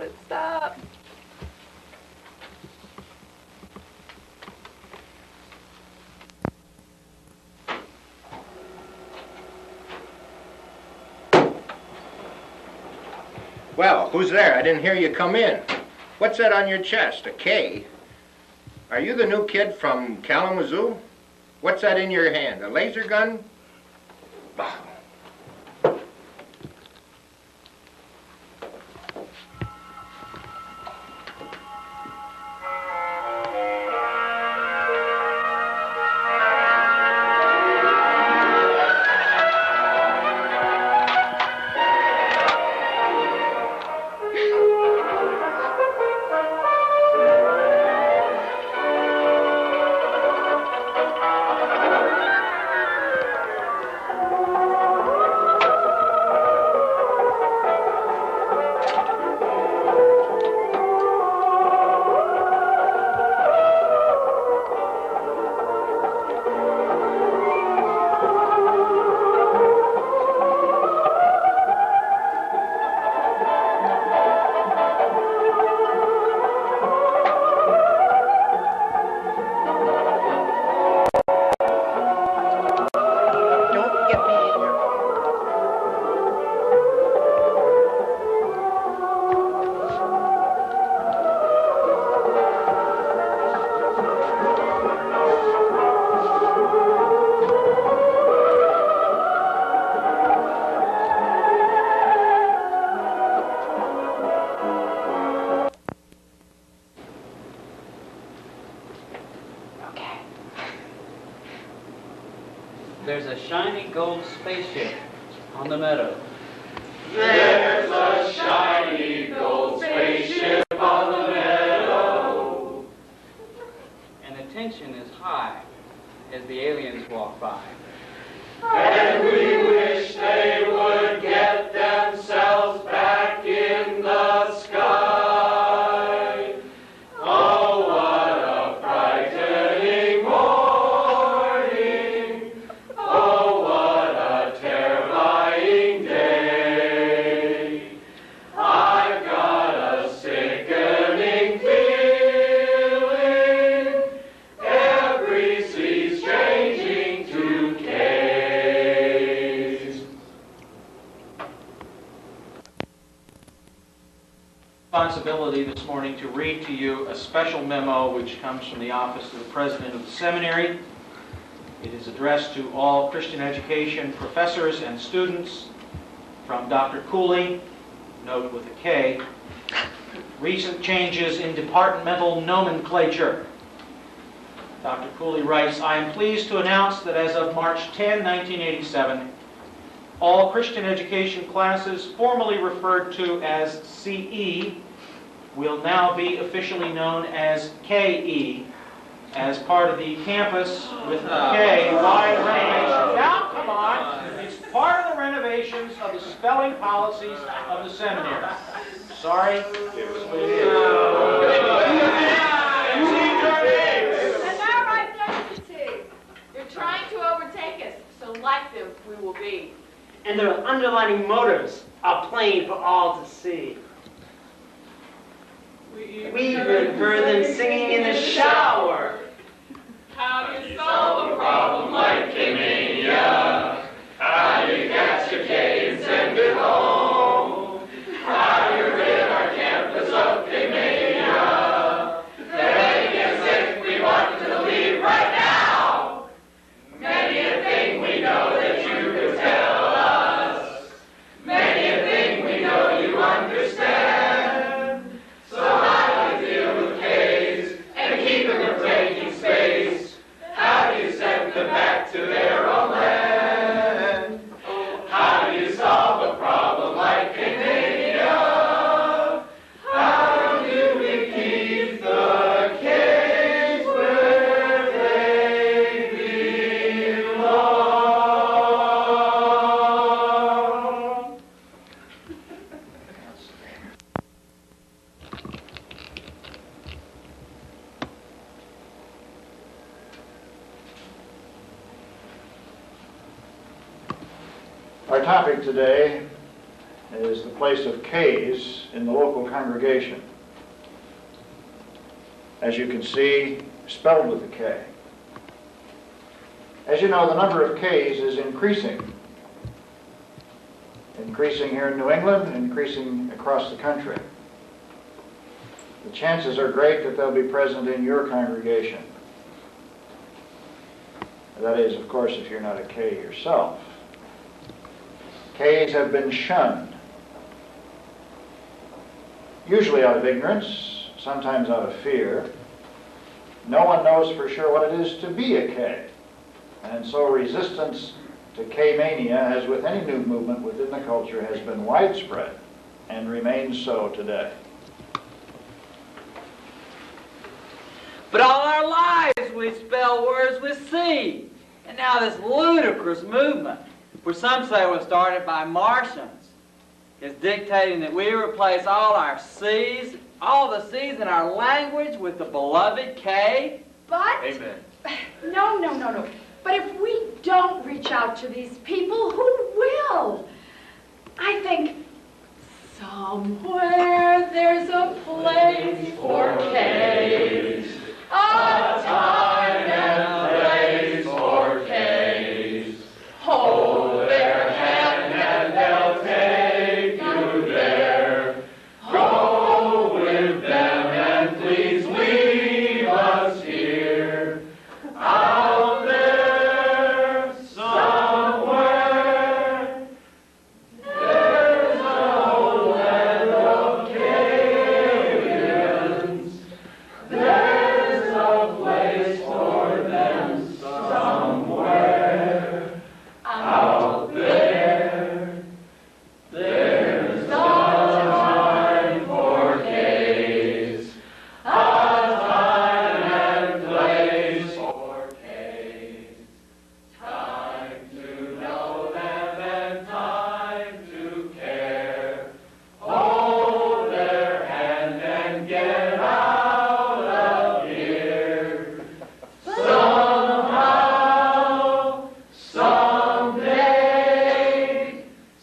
Stop it, stop. Well, who's there? I didn't hear you come in. What's that on your chest, a K? Are you the new kid from Kalamazoo? What's that in your hand, a laser gun? Bah. There's a shiny gold spaceship on the meadow. There's a shiny gold spaceship on the meadow. And the tension is high as the aliens walk by. And we wish they would get themselves back in the sky. Oh, what a frightening morning. Oh, what a terrifying day. I've got a sickening feeling. Every sea's changing to K's. Responsibility this morning to read to you a special memo which comes from the office of the president of the seminary. It is addressed to all Christian education professors and students from Dr. Cooley, note with a K, recent changes in departmental nomenclature. Dr. Cooley writes, I am pleased to announce that as of March 10, 1987, all Christian education classes formerly referred to as CE will now be officially known as KE as part of the campus with the K wide renovation. Now, come on, it's part of the renovations of the spelling policies of the seminary. Sorry, it was what it is. And now my deputy. You're trying to overtake us, so like them we will be. And their underlining motives are plain for all to see. We even heard them singing in the shower. How do you solve a problem like K-mania? How do you catch your K and send it home? How do you rid our campus of K-mania? Then as if we want to leave right now. Many a thing we know that you could tell us. Many a thing we know you understand. So how do you deal with K's and keep them from taking space? How do you send them back to their own land? How do you solve a problem like K-mania? How do we keep the K's where they belong? Our topic today is the place of K's in the local congregation. As you can see, spelled with a K. As you know, the number of K's is increasing. Increasing here in New England, increasing across the country. The chances are great that they'll be present in your congregation. That is, of course, if you're not a K yourself. K's have been shunned, usually out of ignorance, sometimes out of fear. No one knows for sure what it is to be a K. And so resistance to K-mania, as with any new movement within the culture, has been widespread and remains so today. But all our lives we spell words with C. And now this ludicrous movement, which some say was started by Martians, is dictating that we replace all our C's, all the C's in our language with the beloved K. But, Amen. No. But if we don't reach out to these people, who will? I think somewhere there's a place for K's, a time and place for K's. Hold their hand and they'll take you there. Go with them and please leave us here. Out there somewhere, there's a land of Calians. There's a place for them somewhere. Out there, there's a time for K's, a time and place for K's. Time to know them and time to care. Hold their hand and get out of here. Somehow, someday,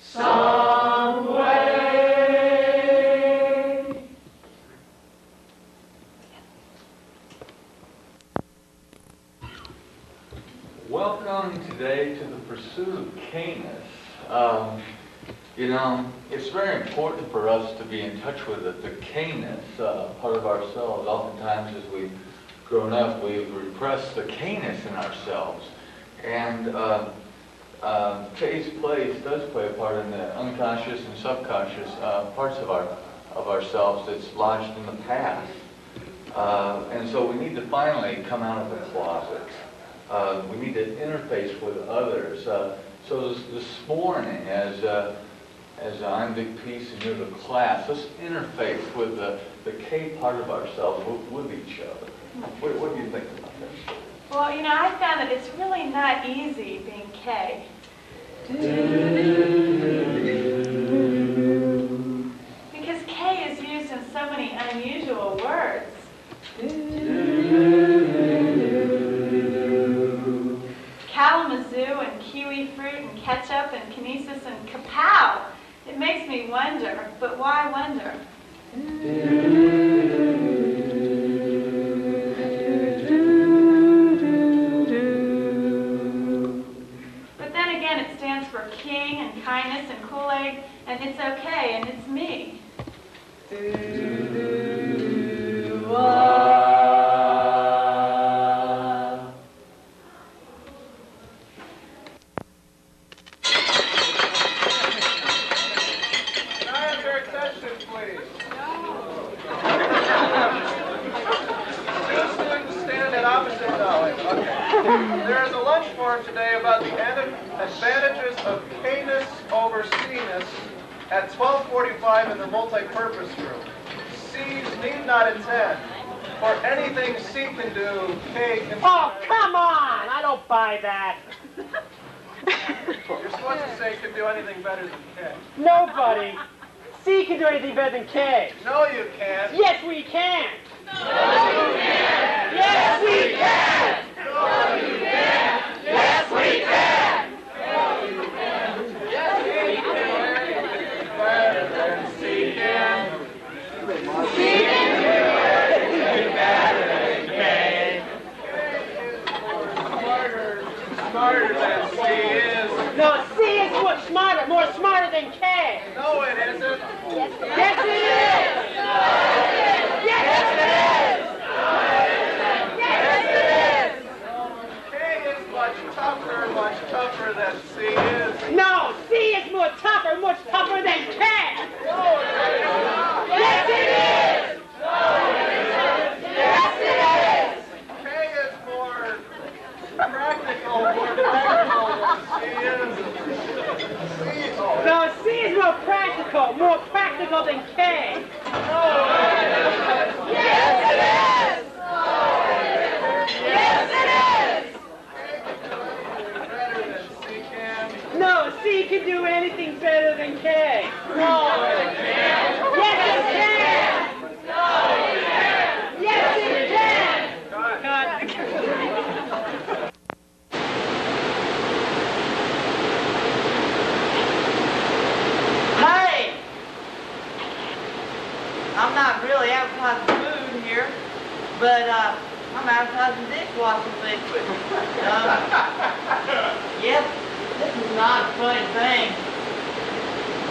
some way. Welcome today to the pursuit of Canis. It's very important for us to be in touch with the Canis part of ourselves. Oftentimes as we've grown up, we've repressed the Canis in ourselves. And K's place does play a part in the unconscious and subconscious parts of ourselves that's lodged in the past. And so we need to finally come out of the closet. We need to interface with others. So this morning, as I'm Big Piece and you're the class, let's interface with the K part of ourselves with each other. What do you think about that? Well, I found that it's really not easy being K. Because K is used in so many unusual words. Kalamazoo and kiwi fruit and ketchup and kinesis and kapow. It makes me wonder, but why wonder? But then again, it stands for king and kindness and Kool-Aid, and it's okay, and it's me. There is a lunch forum today about the advantages of Canis over Cness at 12:45 in the multi-purpose room. C's need not attend. For anything C can do, K can... Oh, come on! I don't buy that. You're supposed to say can do anything better than K. Nobody. C can do anything better than K. No, you can't. Yes, we can. No, you can't. Yes, we can. No, you can't. Yes, we can. Yes, you can. Smarter than C is. No, C is more smarter than K. No, it isn't. Yes, it is. Yes, it is. K is much tougher than C is. No, C is much tougher than K. No, it isn't. Yes, it is. Yes, it is. K is more practical than C is. No, C is more practical than K. No, Yes, it is. Yes, it better than C can. is. No, C can do anything better than K. No, it can't. Yes, it can. Yes, it can. God. Hey! I'm not really advertising food here, but I'm advertising dishwashing liquid. Yep, this is not a funny thing.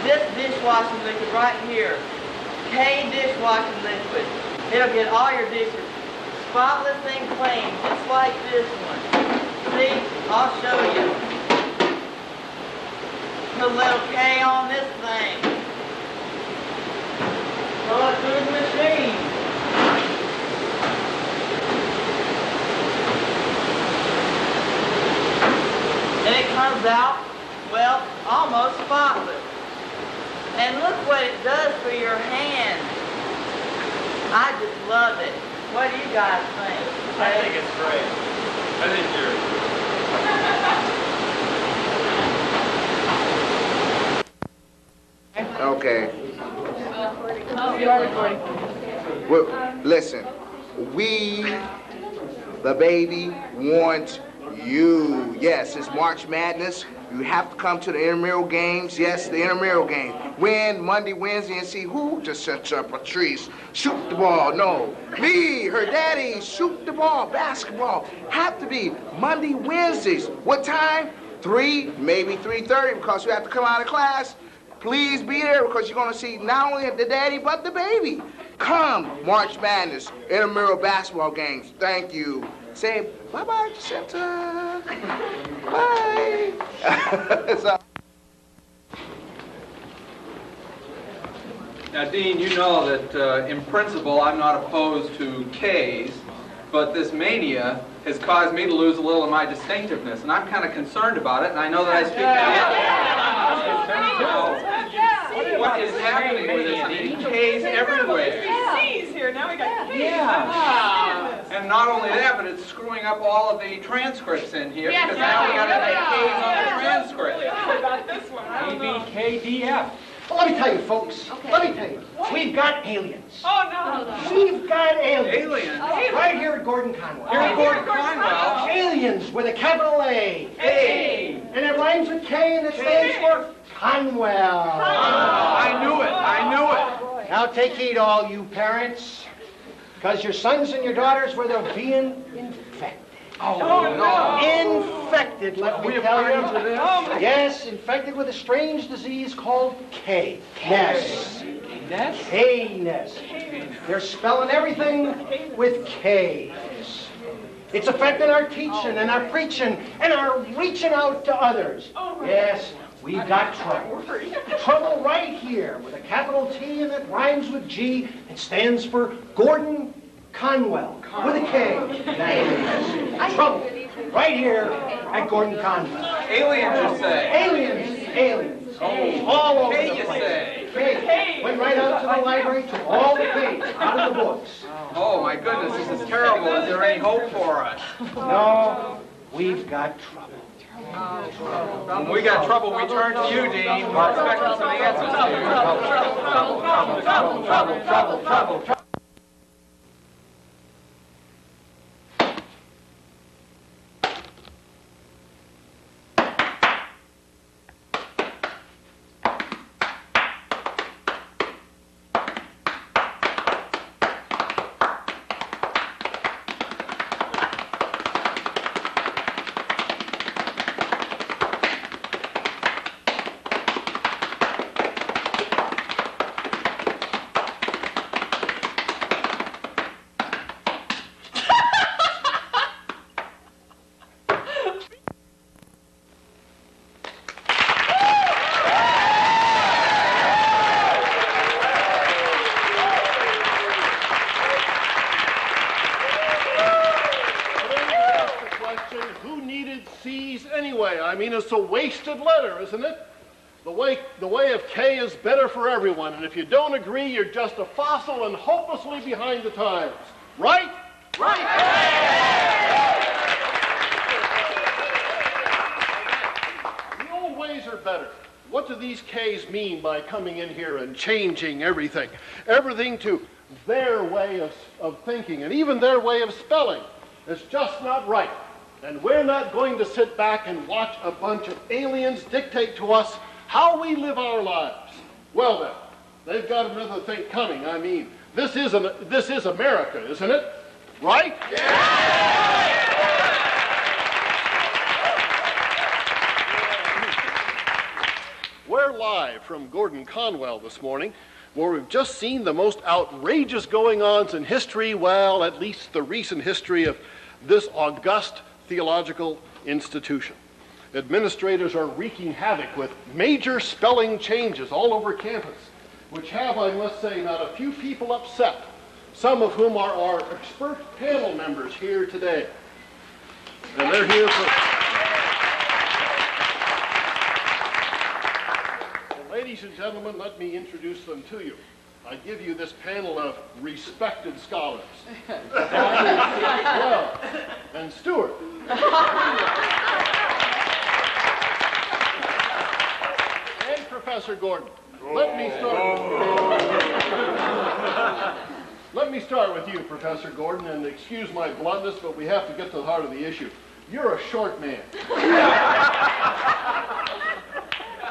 This dishwashing liquid right here, K dishwashing liquid, it'll get all your dishes spotless and clean, just like this one. See, I'll show you. Put a little K on this thing. Throw it through the machine. And it comes out, well, almost spotless. And look what it does for your hands. I just love it. What do you guys think? I think it's great. I think you're... Okay. Well, listen, we, the baby, want you. Yes, it's March Madness. You have to come to the intramural games. Yes, the intramural game. Win Monday, Wednesday, and see who to set up Patrice. Shoot the ball. No, me, her daddy, shoot the ball. Basketball have to be Monday, Wednesdays. What time? 3, maybe 3:30, because you have to come out of class. Please be there because you're going to see not only the daddy, but the baby. Come, March Madness, intramural basketball games. Thank you. Say bye-bye, Jacinta. Bye. So, now, Dean, you know that in principle I'm not opposed to Ks, but this mania has caused me to lose a little of my distinctiveness, and I'm kind of concerned about it, and I know that I speak to you. What is happening with this? I mean, Ks everywhere. C's here, now we got K's. Yeah. And not only that, but it's screwing up all of the transcripts in here, Yes, because now we got to have Ks on the transcript. What about this one? I don't know. ABKDF. Well, let me tell you, folks. Okay. Let me tell you. We've got aliens. Oh, no. We've got aliens. Aliens? Right here at Gordon Conwell. Here at Gordon Conwell? Aliens with a capital A. A. And it rhymes with K and it stands for Conwell. I knew it. I knew it. Now take heed, all you parents, because your sons and your daughters, where they're being infected. Oh, no. Infected, let me tell you. Yes, infected with a strange disease called K-ness. K-ness. They're spelling everything with K's. It's affecting our teaching and our preaching and our reaching out to others. Yes, we've got trouble. Trouble right here with a capital T and it rhymes with G. It stands for Gordon Conwell with a K. Trouble right here at Gordon Conwell. Aliens, you say? Aliens. All over the place. K. Went right out to the library, took all the K's out of the books. Oh, my goodness, this is terrible. Is there any hope for us? No, we've got trouble. When we got trouble, we turn to you, Dean. We're expecting some answers here. it's a wasted letter, isn't it? The way of K is better for everyone, and if you don't agree, you're just a fossil and hopelessly behind the times. Right? The old ways are better. What do these K's mean by coming in here and changing everything? Everything to their way of thinking, and even their way of spelling. It's just not right. And we're not going to sit back and watch a bunch of aliens dictate to us how we live our lives. Well then, they've got another thing coming. I mean, this is America, isn't it? Right? We're live from Gordon Conwell this morning, where we've just seen the most outrageous going-ons in history, well, at least the recent history of this august theological institution. Administrators are wreaking havoc with major spelling changes all over campus, which have, I must say, not a few people upset, some of whom are our expert panel members here today. And they're here for... Well, ladies and gentlemen, let me introduce them to you. I give you this panel of respected scholars. Well, and Stuart. And Professor Gordon. Let me start with you, Professor Gordon, and excuse my bluntness, but we have to get to the heart of the issue. You're a short man.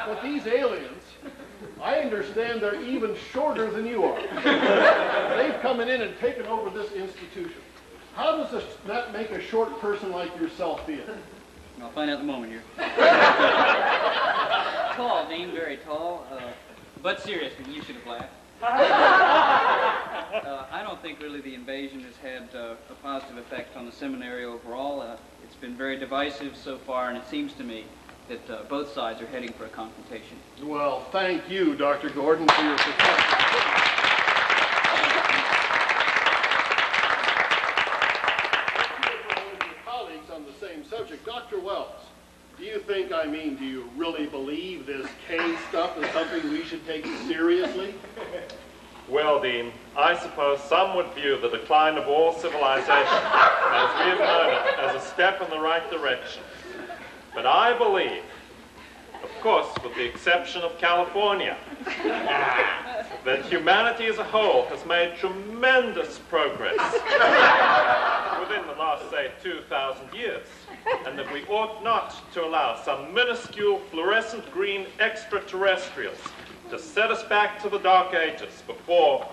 But these aliens, I understand they're even shorter than you are. They've come in and taken over this institution. How does that make a short person like yourself feel? I'll find out in a moment here. Tall, Dean, very tall. But seriously, you should have laughed. I don't think really the invasion has had a positive effect on the seminary overall. It's been very divisive so far, and it seems to me that both sides are heading for a confrontation. Well, thank you, Dr. Gordon, for your perspective. Colleagues on the same subject, Dr. Wells, do you really believe this K stuff is something we should take seriously? Well, Dean, I suppose some would view the decline of all civilization as we have known it as a step in the right direction. But I believe, of course with the exception of California, that humanity as a whole has made tremendous progress within the last, say, 2,000 years, and that we ought not to allow some minuscule fluorescent green extraterrestrials to set us back to the Dark Ages before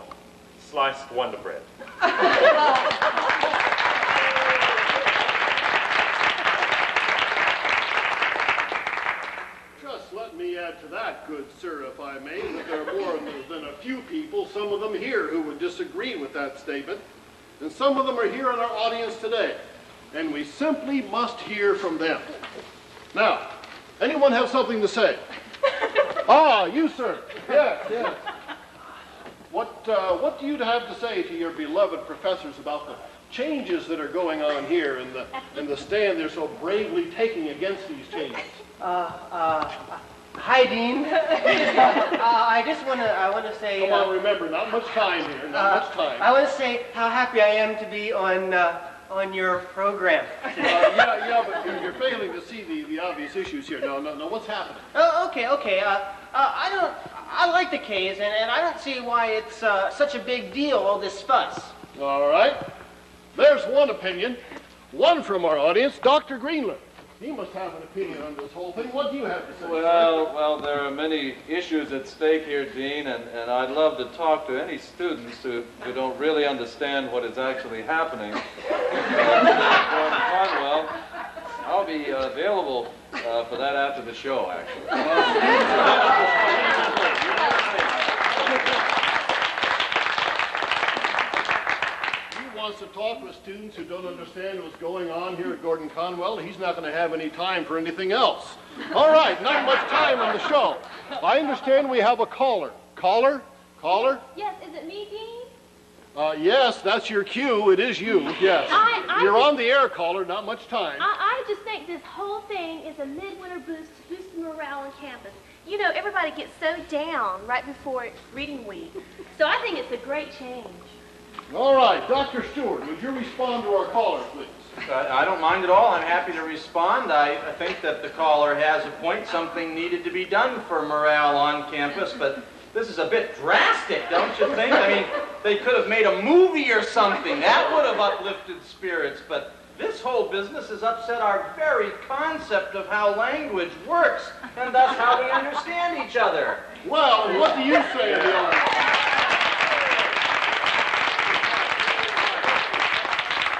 sliced Wonder Bread. Just let me add to that, good sir, if I may, that there are more than a few people, some of them here, who would disagree with that statement, and some of them are here in our audience today, and we simply must hear from them. Now, anyone have something to say? Ah, you, sir. Yes, yes. What do you have to say to your beloved professors about the changes that are going on here and the stand they're so bravely taking against these changes? Hi, Dean. I want to say. Come on, remember, not much time here. Not much time. I want to say how happy I am to be on your program. Yeah, but you're failing to see the obvious issues here. No, what's happening? Oh, okay. I like the K's, and I don't see why it's such a big deal, all this fuss. All right. There's one opinion. One from our audience, Dr. Greenland. He must have an opinion on this whole thing. What do you have to say? Well, there are many issues at stake here, Dean, and I'd love to talk to any students who don't really understand what is actually happening. Conwell, I'll be available for that after the show, actually. Wants to talk with students who don't understand what's going on here at Gordon Conwell. He's not going to have any time for anything else. All right, not much time on the show. I understand we have a caller. Caller? Yes, is it me, Dean? Yes, that's your cue. It is you. Yes. You're on the air, caller. Not much time. I just think this whole thing is a midwinter boost to boost the morale on campus. You know, everybody gets so down right before reading week. So I think it's a great change. All right, Dr. Stewart, would you respond to our caller, please? I don't mind at all. I'm happy to respond. I think that the caller has a point. Something needed to be done for morale on campus, but this is a bit drastic, don't you think? I mean, they could have made a movie or something. That would have uplifted spirits, but this whole business has upset our very concept of how language works, and thus how we understand each other. Well, what do you say to the audience?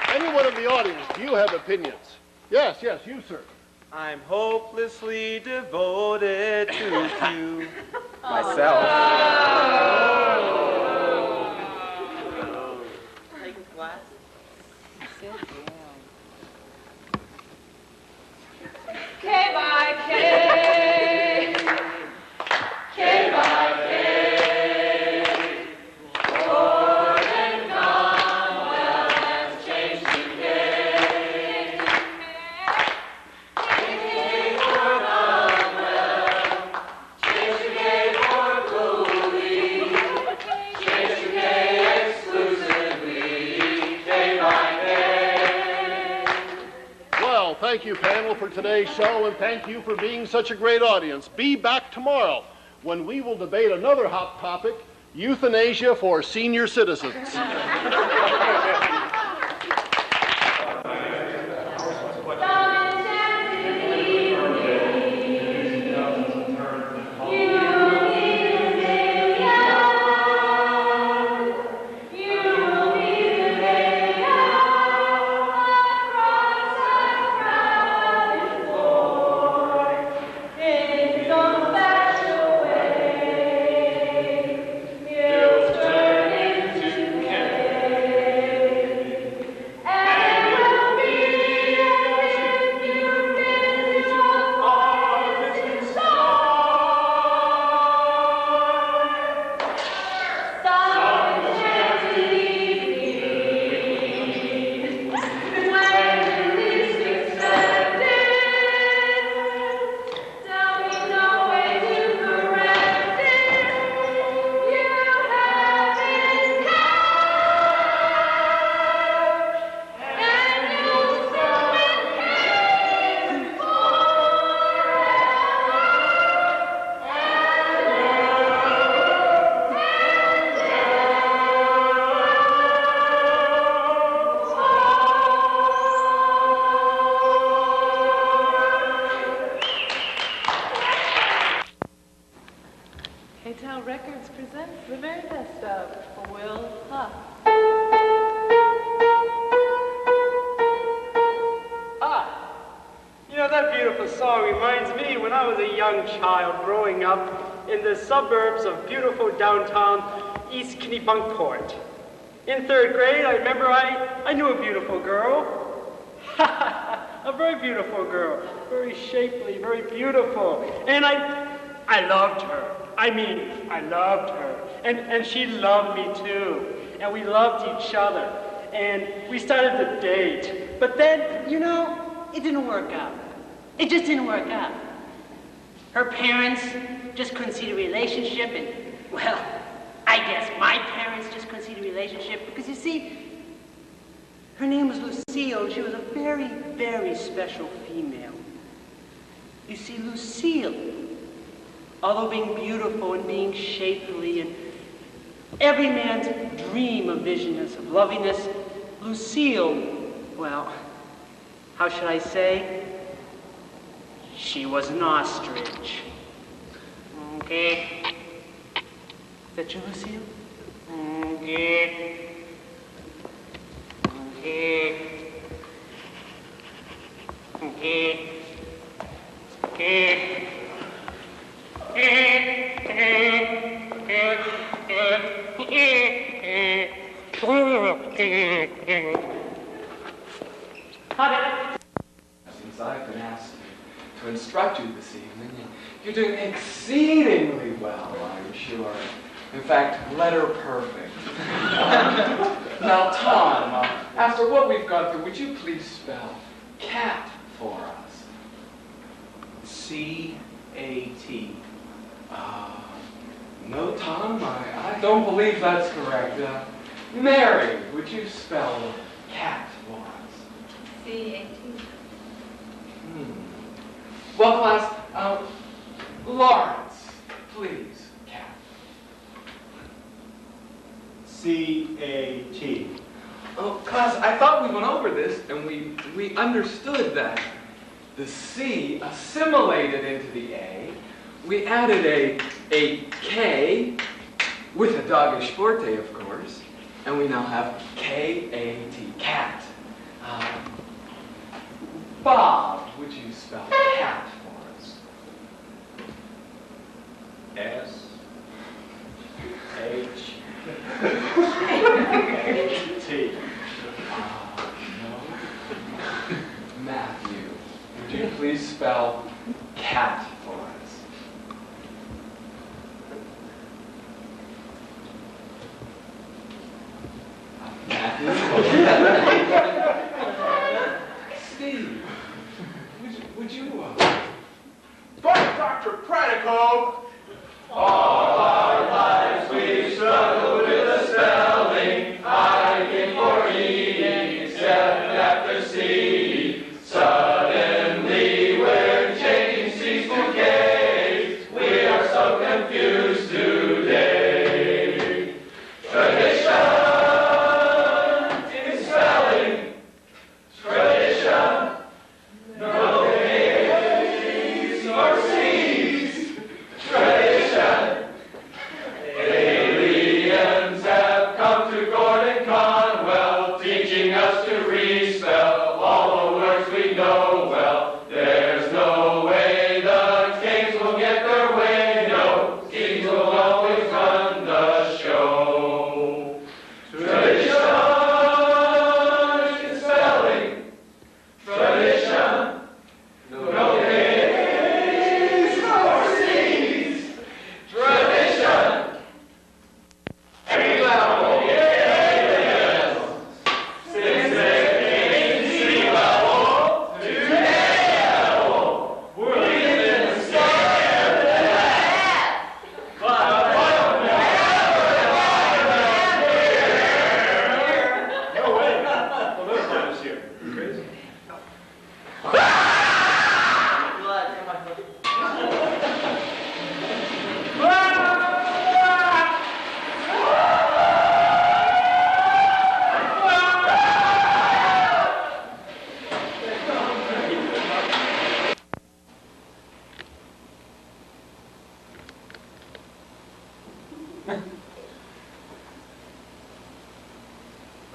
Anyone in the audience, do you have opinions? Yes, you, sir. I'm hopelessly devoted to you. Myself. Take his glass. K by K. K by K. Ford and Conwell has changed today. K for Conwell. Change to K for Cooley. Change to K exclusively. K by K. Well, thank you, panel, for today's show, and thank you for being such a great audience. Be back tomorrow when we will debate another hot topic, euthanasia for senior citizens. K-Town Records presents the very best of Will Huff. You know, that beautiful song reminds me when I was a young child growing up in the suburbs of beautiful downtown East Kennebunkport. In third grade, I remember I knew a beautiful girl. A very beautiful girl. Very shapely, very beautiful. And I loved her. I mean, I loved her. And she loved me too. And we loved each other. And we started to date. But then, you know, it didn't work out. It just didn't work out. Her parents just couldn't see the relationship, and, well, I guess my parents just couldn't see the relationship, because you see, her name was Lucille. She was a very, very special female. You see, Lucille, although being beautiful and being shapely and every man's dream of vision-ness, of loveliness, Lucille, well, how should I say? She was an ostrich. Okay. Is that you, Lucille? Okay. Okay. Okay. Okay. Since I've been asked to instruct you this evening, you're doing exceedingly well, I'm sure. In fact, letter perfect. Now, Tom, after what we've gone through, would you please spell cat for us? C-A-T. No, Tom, I don't believe that's correct. Mary, would you spell cat for us? C-A-T. Well, class, Lawrence, please, cat. C-A-T. Oh, class, I thought we went over this and we understood that the C assimilated into the A. We added a K with a doggish forte, of course, and we now have K-A-T, cat. Bob, would you spell cat for us? S-H-A-T. No. Matthew, would you please spell cat for us? Matthew? Steve, would you But Dr. Pratico, all our lives we've struggled with the spelling, I for eating, except after C. Suddenly we're changing C's to K's. We are so confused today. Tradition in spelling. Tradition. No A's nor C's. Tradition. Aliens have come to Gordon Conwell, teaching us to respell all the words we know well. There's no way the kings will get their way, no. Kings will always run the show. Tradition in spelling. Tradition. No A's nor C's. Tradition. A-level, yes. Since they came C-level to A-level, we've been scared to death. But we'll never No way. Well, no time is here. You crazy?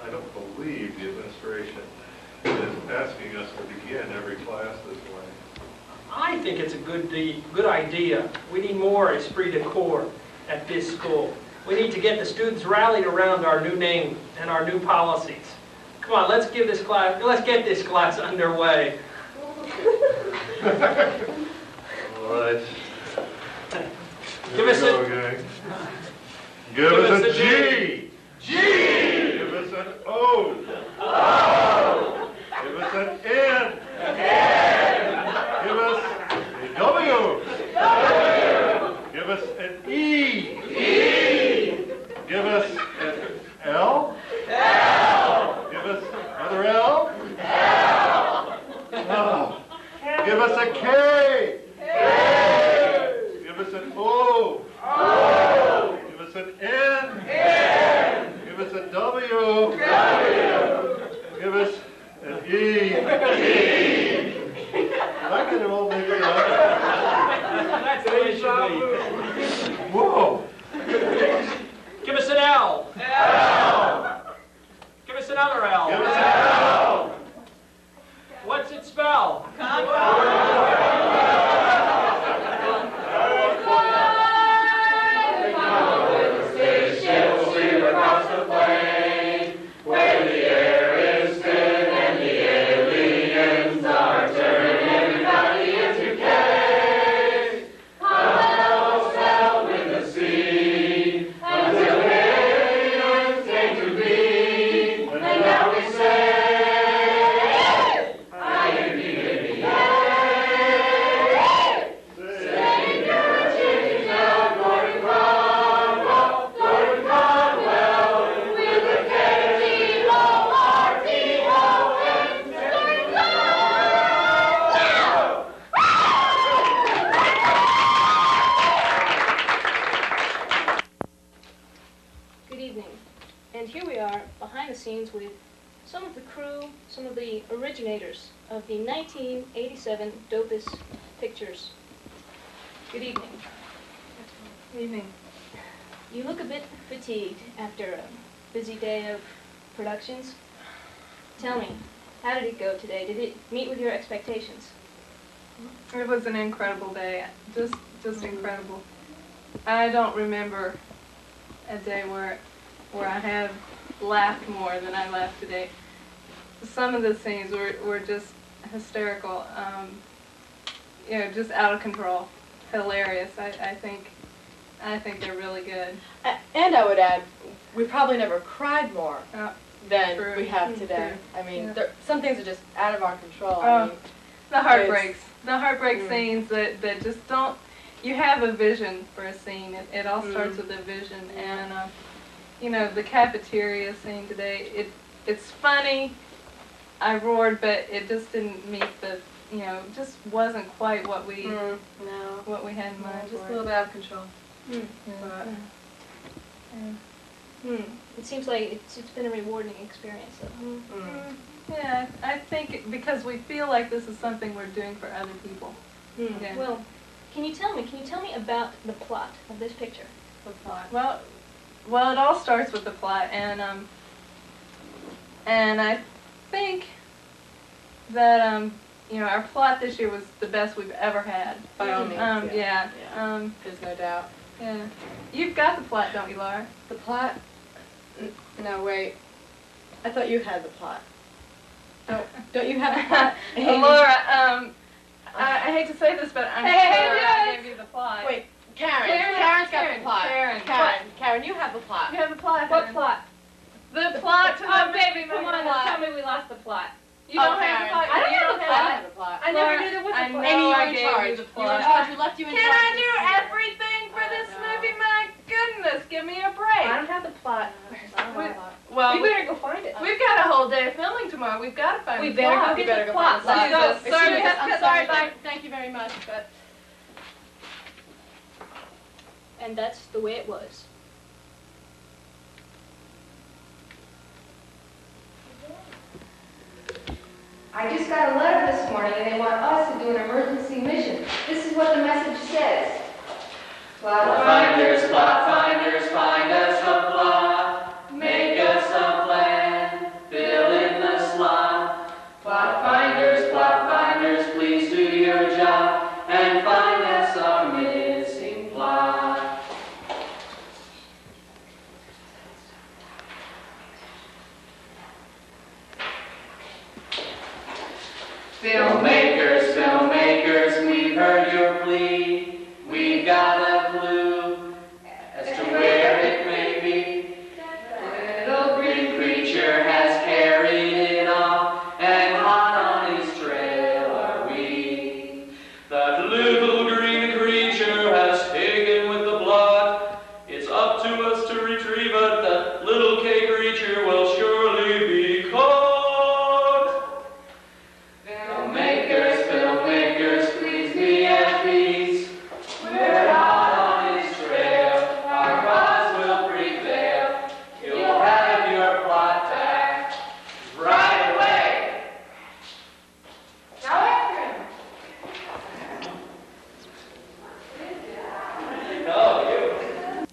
I don't believe the administration is asking us to begin every class this way. I think it's a good idea. We need more esprit de corps at this school. We need to get the students rallied around our new name and our new policies. Come on, let's get this class underway. All right. Give us Here we go, a gang. Give us a G. G. Give us an O. O. Give us an N. N. Give us a W. W. Give us an E. E. Give us an L. L. Give us another L. L. Oh. Give us a K. K. Give us an O. O. Give us an N. N. Give us a W. W. Give us an E. E. I get it all mixed up. That's the way it should be. Whoa. Give us an L. L. Give us another L. Give us an L. What's it spell? Spaceships sweep across the plains. evening. And here we are, behind the scenes with some of the crew, some of the originators of the 1987 Dopus Pictures. Good evening. Good evening. You look a bit fatigued after a busy day of productions. Tell me, how did it go today? Did it meet with your expectations? It was an incredible day, just incredible. I don't remember a day where I have laughed more than I laughed today. Some of the scenes were just hysterical, you know, just out of control, hilarious. I think they're really good. And I would add, we probably never cried more than True. we have today. True. I mean, Yeah. some things are just out of our control. I mean, The heartbreak scenes that just don't. You have a vision for a scene. It all starts with a vision, and you know, the cafeteria scene today. It's funny. I roared, but it just didn't meet the. You know, just wasn't quite what we what we had in mind. just for a little bit out of control. It seems like it's been a rewarding experience. Yeah, I think because we feel like this is something we're doing for other people. Yeah. Well, can you tell me about the plot of this picture? The plot. Well, it all starts with the plot, and I think that you know, our plot this year was the best we've ever had. By all means, yeah. There's no doubt. Yeah. You've got the plot, don't you, Laura? The plot? No, wait. I thought you had the plot. Don't you have the plot? Laura, I hate to say this, but I'm sure I gave you the plot. Wait, Karen's got the plot. Karen, you have the plot. You have the plot. What plot? The plot to Oh, the baby, movie come on, plot. tell me we lost the plot. You don't have the plot. I don't You have the plot. have I have the plot. I never knew there was a plot. I know I gave you the You were in plot. charge. We left you in charge. Can I do everything for this movie? My goodness, give me a break. I don't have the plot. Well, we better go find it. We've got a whole day of filming tomorrow. We've got to find We the better plot. go get the plot. Let's go. I'm sorry. Thank you very much, but And that's the way it was. I just got a letter this morning and they want us to do an emergency mission. This is what the message says. Plot finders, find us a plot. Make us a plan, fill in the slot. Plot finders, please do your job and find us our missing plot. Filmmakers, we've heard your plea. We've got a clue as to where it may be. The little green creature has carried it off, and hot on his trail are we. That little green creature has taken with the plot. It's up to us to retrieve it. That little K creature will surely be caught. Filmmakers, please be at peace. We're hot on his trail. Our cause will prevail. You'll have your plot back right away. Now after him. Oh,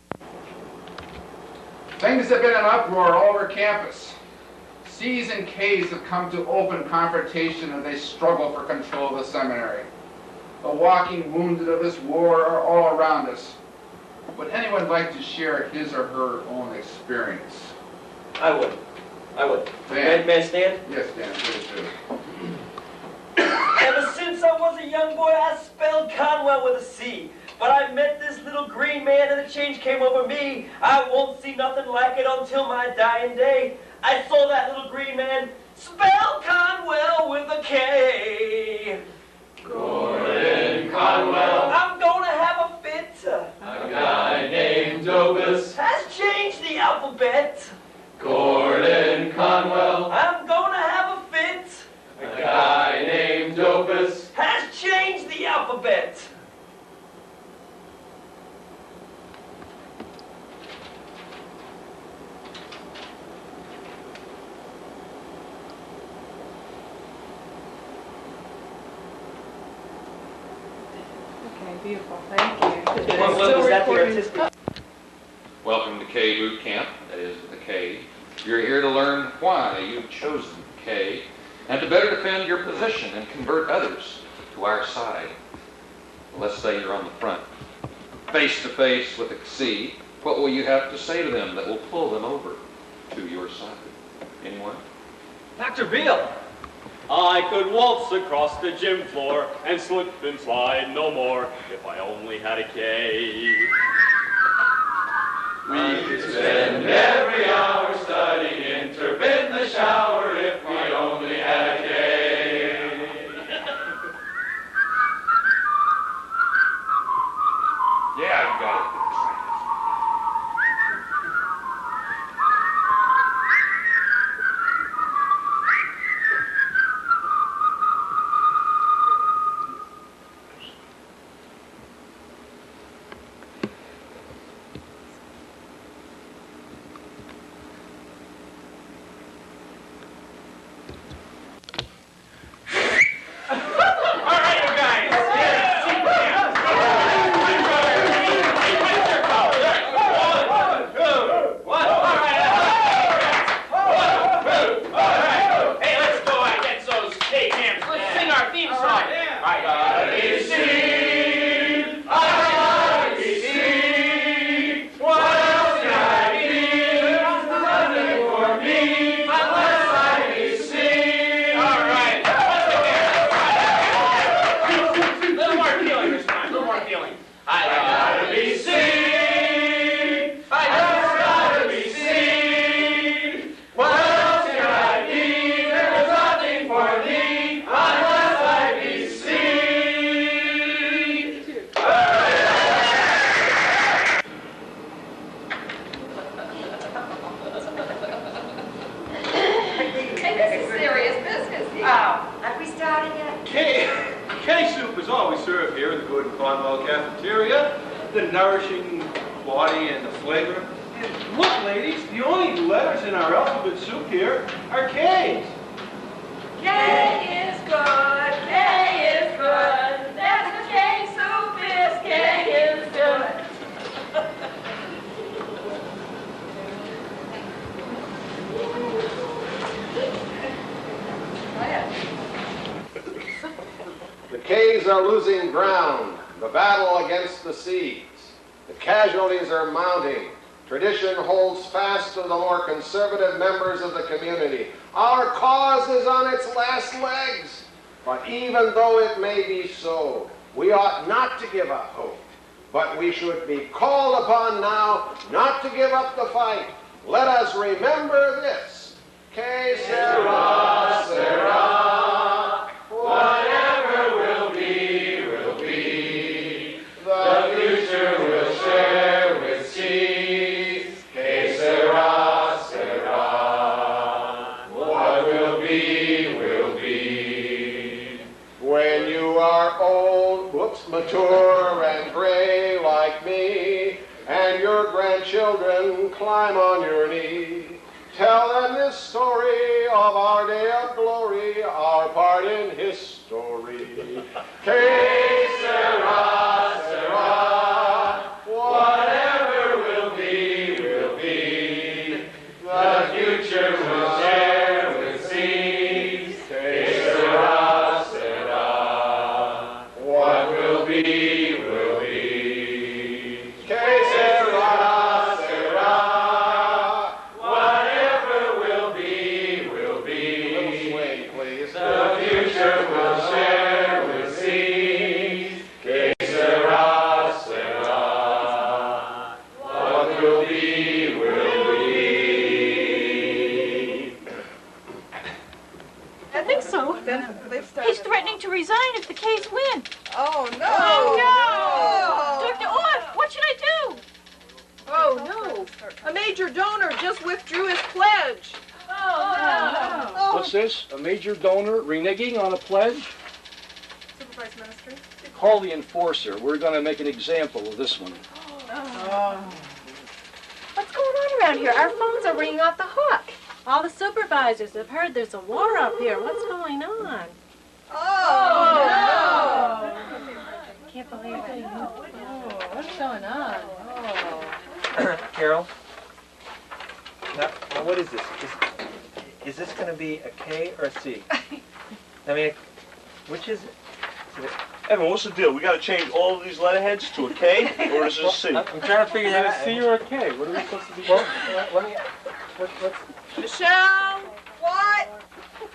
Things have been in uproar all over campus. C's and K's have come to open confrontation as they struggle for control of the seminary. The walking wounded of this war are all around us. Would anyone like to share his or her own experience? I would. Dan. May I stand? Yes, Dan, please do. Ever since I was a young boy, I spelled Conwell with a C. But I met this little green man and a change came over me. I won't see nothing like it until my dying day. I saw that little green man spell Conwell with a K. Gordon Conwell, I'm gonna have a fit. a guy named Dopus. Has changed the alphabet. Gordon Conwell, I'm gonna have a fit. a guy named Dopus. Has changed the alphabet. beautiful. Thank you. One Still is that the recording. artistic? Welcome to K Boot Camp, that is with a K. You're here to learn why you've chosen K and to better defend your position and convert others to our side. Let's say you're on the front, face to face with a C. What will you have to say to them that will pull them over to your side? Anyone? Dr. Beale! I could waltz across the gym floor and slip and slide no more if I only had a K. We could spend every hour studying, turbid in the shower if we only had a K. Yeah, you got it. K soup is always served here in the good Conwell cafeteria. The nourishing quality and the flavor. And look, ladies, the only letters in our alphabet soup here are K's. K is good, K is good. That's what K soup is, K is good. The K's are losing ground. The battle against the C's. The casualties are mounting. Tradition holds fast to the more conservative members of the community. Our cause is on its last legs. But even though it may be so, we ought not to give up hope. But we should be called upon now not to give up the fight. Let us remember this. Que sera, sera. Whatever will be, will be. The future will share with C's. Que sera, sera. What will be, will be. When you are old, mature and gray like me, and your grandchildren climb on your knee, tell them this story of our day of glory, our part in history. Que sera, sera. Whatever will be, will be. The future will share with C's. Que sera, sera. What will be, will be. Que sera, sera. Whatever will be, will be. Little swing, please. The future will share with C's. Que sera, sera. What will be, will be. I think so. He's threatening to resign if the K's win. Oh, no. Oh, no. Dr. Orff, what should I do? Oh, no. A major donor just withdrew his pledge. Oh, no. What's this? A major donor reneging on a pledge? Supervisor Minister. Call the enforcer. We're going to make an example of this one. What's going on around here? Our phones are ringing off the hook. All the supervisors have heard there's a war up here. What's going on? Oh, no. can't believe it. Oh, what's going on? Oh. Carol? Now, what is this? Is this going to be a K or a C? I mean, which is it? Evan, what's the deal? We got to change all of these letterheads to a K, or is it a C? I'm trying to figure that out. Is it a C or a K? What are we supposed to be Well, let me... Michelle, what?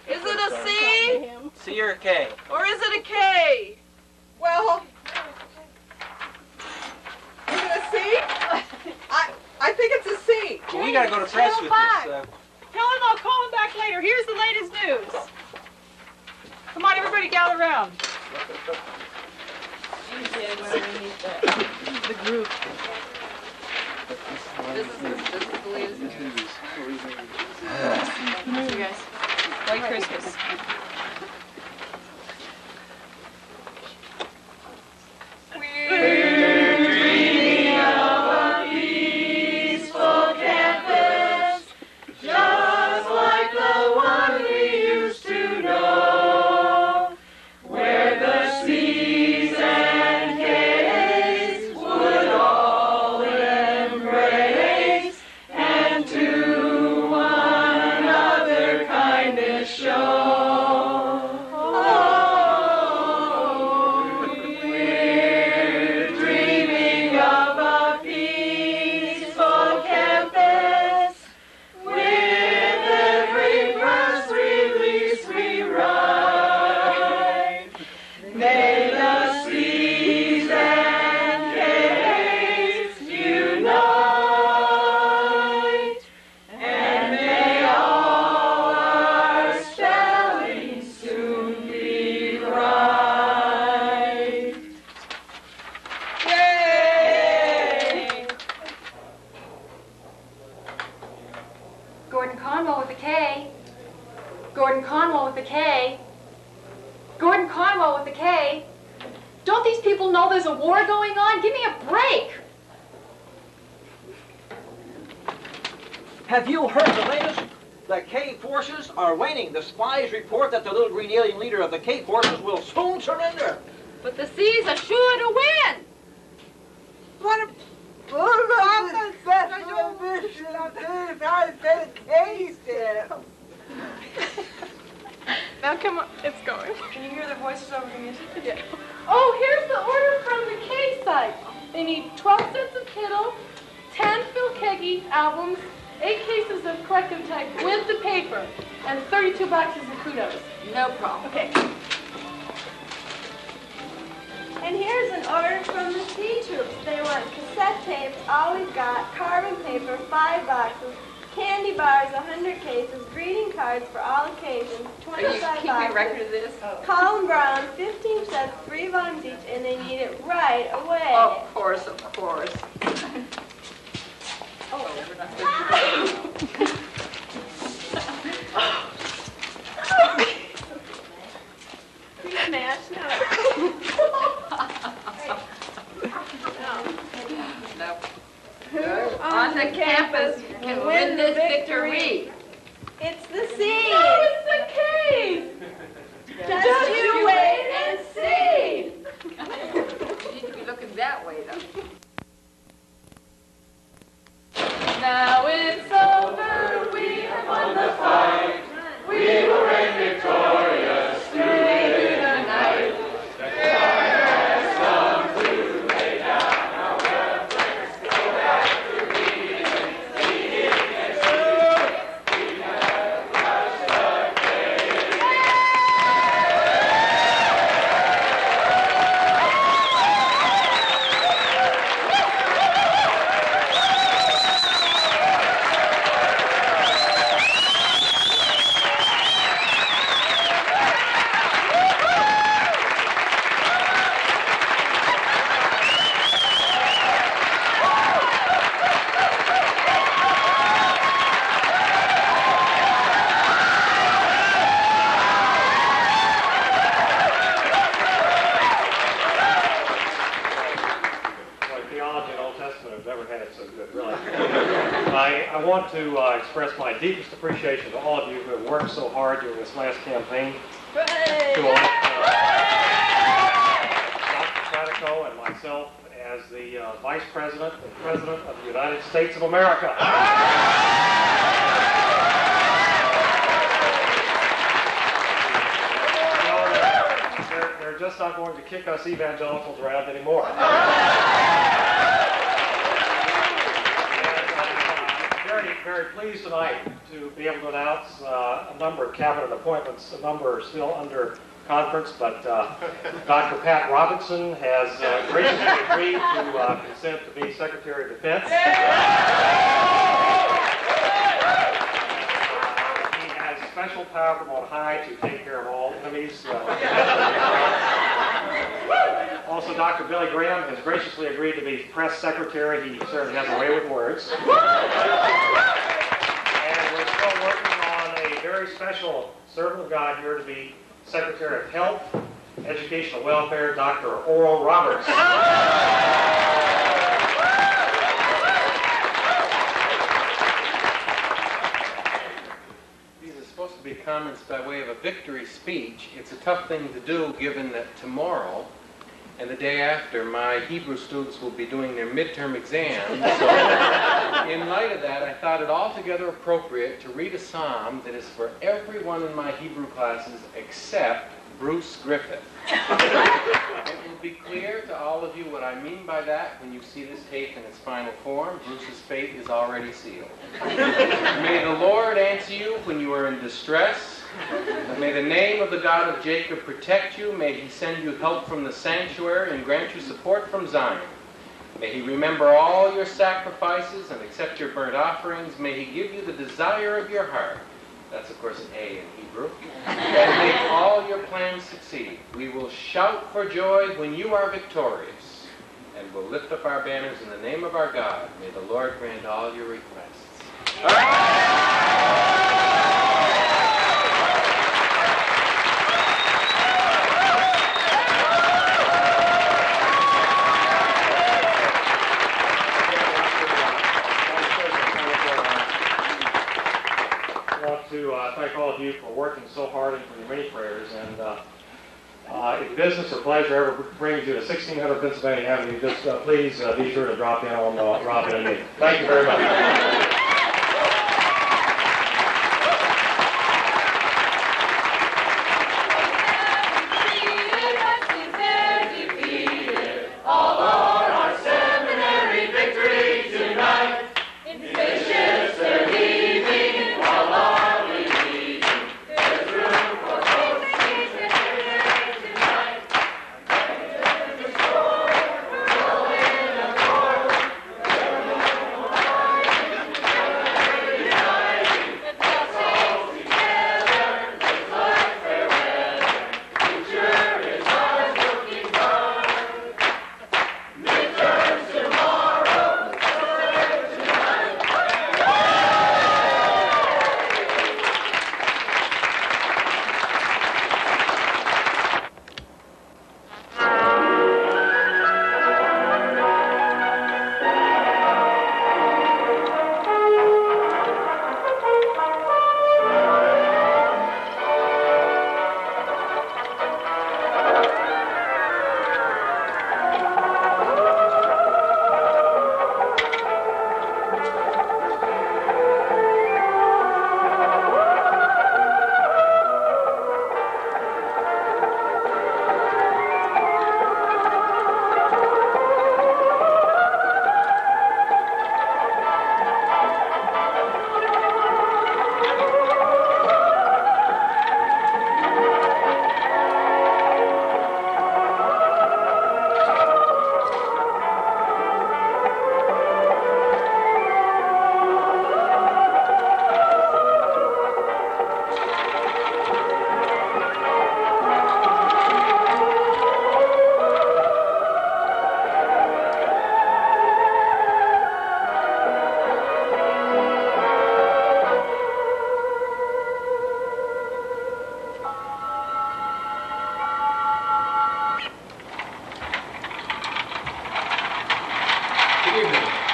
Is it a C? C or a K? Or is it a K? Well, is it a C? I think it's a C. Well, we got to go to press with this. Tell him I'll call him back later. Here's the latest news. Come on, everybody gather around. The group. This is the latest news. You guys. Merry Christmas. We're dreaming of a peaceful campus, just like the one we used to know, where the C's and K's would all embrace, and to one another kindness show. Gordon Conwell with a K. Gordon Conwell with a K. Gordon Conwell with a K. Don't these people know there's a war going on? Give me a break. Have you heard the latest? The K forces are waning. The spies report that the little green alien leader of the K forces will soon surrender. But the C's are sure to win. Now come on, it's going. Can you hear their voices over the music? Yeah. Oh, here's the order from the K site. They need 12 sets of Kittle, 10 Phil Keggy albums, 8 cases of corrective type with the paper, and 32 boxes of kudos. No problem. Okay. And here's an order from the C troops. They want cassette tapes, all we've got, carbon paper, 5 boxes, candy bars, 100 cases, greeting cards for all occasions, 25 boxes. Are you keeping record of this? Colin Brown, 15 sets, 3 volumes each, and they need it right away. Of course, of course. Smash, no. Who on the campus can win this victory? It's the C. No, it's the K. Just you wait and see. You need to be looking that way, though. Now it's over, we have won the fight. We will reign victorious through the night. The time has come to lay down our weapons, go back to reason, leading and true. We have crushed the cage. I want to express my deepest appreciation to all of you who have worked so hard during this last campaign to elect Franco and myself as the Vice President and President of the United States of America. They're just not going to kick us evangelicals around anymore. Very pleased tonight to be able to announce a number of cabinet appointments. A number are still under conference, but Dr. Pat Robinson has graciously agreed to consent to be Secretary of Defense. He has special power from on high to take care of all enemies. Also, Dr. Billy Graham has graciously agreed to be Press Secretary. He certainly has a way with words. And we're still working on a very special servant of God here to be Secretary of Health, Educational Welfare, Dr. Oral Roberts. These are supposed to be comments by way of a victory speech. It's a tough thing to do given that tomorrow and the day after my Hebrew students will be doing their midterm exams. So in light of that, I thought it altogether appropriate to read a psalm that is for everyone in my Hebrew classes except Bruce Griffith. It will be clear to all of you what I mean by that when you see this tape in its final form. Bruce's fate is already sealed. May the Lord answer you when you are in distress. May the name of the God of Jacob protect you. May he send you help from the sanctuary and grant you support from Zion. May he remember all your sacrifices and accept your burnt offerings. May he give you the desire of your heart. That's, of course, an A in Hebrew. And make all your plans succeed. We will shout for joy when you are victorious. And we'll lift up our banners in the name of our God. May the Lord grant all your requests. To thank all of you for working so hard and for your many prayers. And if business or pleasure ever brings you to 1600 Pennsylvania Avenue, just please be sure to drop in on Robin and me. Thank you very much. All on our seminary victory tonight. Spaceships are leaving while on we leave. There's room for both seats and tonight. The shore, rolling a board. Let's all together, let's like fair weather. Future is ours looking bright. Midterms tomorrow, serve tonight.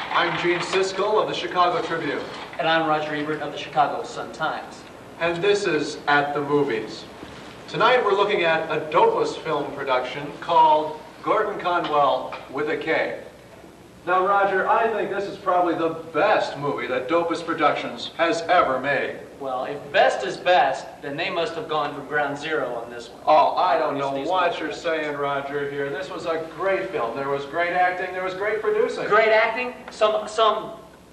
I'm Gene Siskel of the Chicago Tribune. And I'm Roger Ebert of the Chicago Sun-Times. And this is At the Movies. Tonight we're looking at a dopeless film production called Gordon Conwell with a K. Now, Roger, I think this is probably the best movie that Dopus Productions has ever made. Well, if best is best, then they must have gone from ground zero on this one. Oh, I don't know what you're saying, Roger, here. This was a great film. There was great acting. There was great producing. Great acting? Some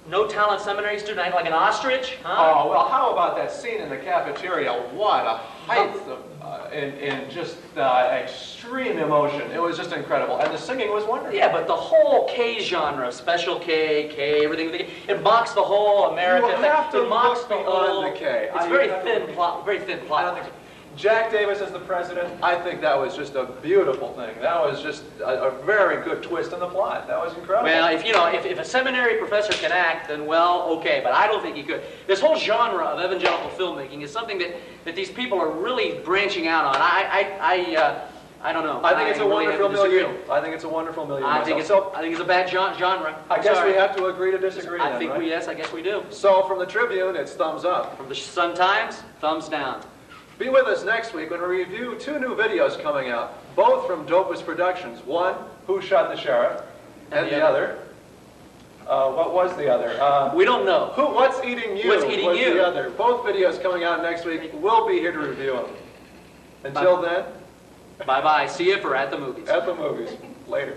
no-talent seminary student acting like an ostrich? Huh? Oh, well, how about that scene in the cafeteria? What a height of, in just extreme emotion. It was just incredible. And the singing was wonderful. Yeah, but the whole K genre, special K, everything, it mocks the whole American You have to it mocks look the beyond whole, the K. It's very thin plot. Jack Davis as the president, I think that was just a beautiful thing. That was just a very good twist in the plot. That was incredible. Well, if a seminary professor can act, then well, okay, but I don't think he could. This whole genre of evangelical filmmaking is something that these people are really branching out on. I don't know. I think it's a really wonderful have to disagree. milieu. I think it's a wonderful milieu. I think it's a bad genre. I guess we have to agree to disagree I then, think right? yes, I guess we do. So from the Tribune, it's thumbs up. From the Sun-Times, thumbs down. Be with us next week when we review 2 new videos coming out, both from Dopus Productions. One, Who Shot the Sheriff? And the other, what was the other? We don't know. What's Eating You? What's Eating was You? The other. Both videos coming out next week. We'll be here to review them. Until then, bye-bye. See you for At the Movies. At the Movies. Later.